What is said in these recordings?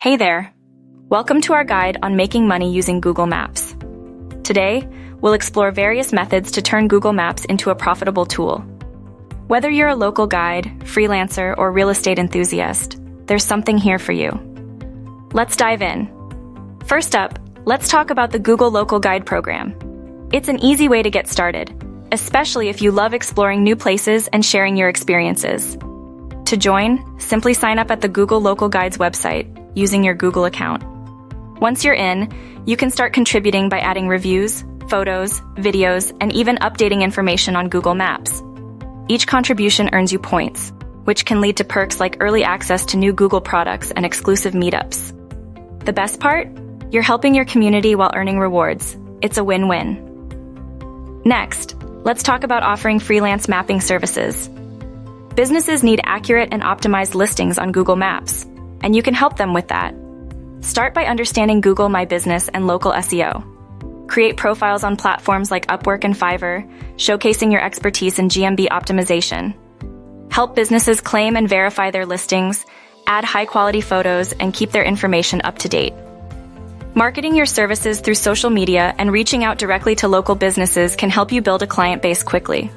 Hey there! Welcome to our guide on making money using Google Maps. Today, we'll explore various methods to turn Google Maps into a profitable tool. Whether you're a local guide, freelancer, or real estate enthusiast, there's something here for you. Let's dive in. First up, let's talk about the Google Local Guide program. It's an easy way to get started, especially if you love exploring new places and sharing your experiences. To join, simply sign up at the Google Local Guides website using your Google account. Once you're in, you can start contributing by adding reviews, photos, videos, and even updating information on Google Maps. Each contribution earns you points, which can lead to perks like early access to new Google products and exclusive meetups. The best part? You're helping your community while earning rewards. It's a win-win. Next, let's talk about offering freelance mapping services. Businesses need accurate and optimized listings on Google Maps, and you can help them with that. Start by understanding Google My Business and local SEO. Create profiles on platforms like Upwork and Fiverr, showcasing your expertise in GMB optimization. Help businesses claim and verify their listings, add high-quality photos, and keep their information up to date. Marketing your services through social media and reaching out directly to local businesses can help you build a client base quickly.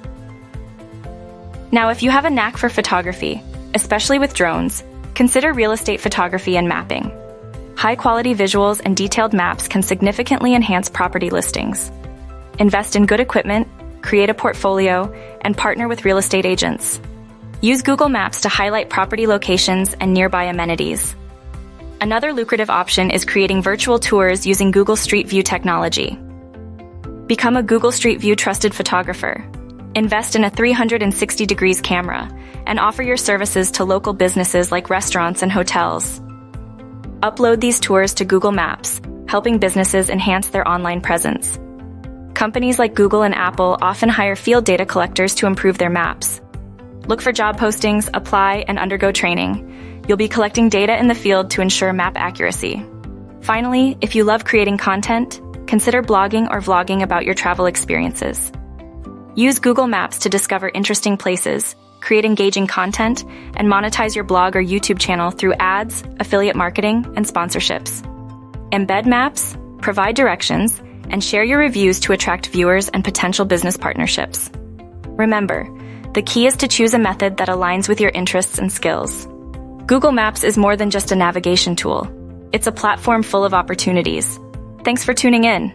Now, if you have a knack for photography, especially with drones, consider real estate photography and mapping. High-quality visuals and detailed maps can significantly enhance property listings. Invest in good equipment, create a portfolio, and partner with real estate agents. Use Google Maps to highlight property locations and nearby amenities. Another lucrative option is creating virtual tours using Google Street View technology. Become a Google Street View trusted photographer. Invest in a 360 degrees camera and offer your services to local businesses like restaurants and hotels. Upload these tours to Google Maps, helping businesses enhance their online presence. Companies like Google and Apple often hire field data collectors to improve their maps. Look for job postings, apply, and undergo training. You'll be collecting data in the field to ensure map accuracy. Finally, if you love creating content, consider blogging or vlogging about your travel experiences. Use Google Maps to discover interesting places, create engaging content, and monetize your blog or YouTube channel through ads, affiliate marketing, and sponsorships. Embed maps, provide directions, and share your reviews to attract viewers and potential business partnerships. Remember, the key is to choose a method that aligns with your interests and skills. Google Maps is more than just a navigation tool. It's a platform full of opportunities. Thanks for tuning in.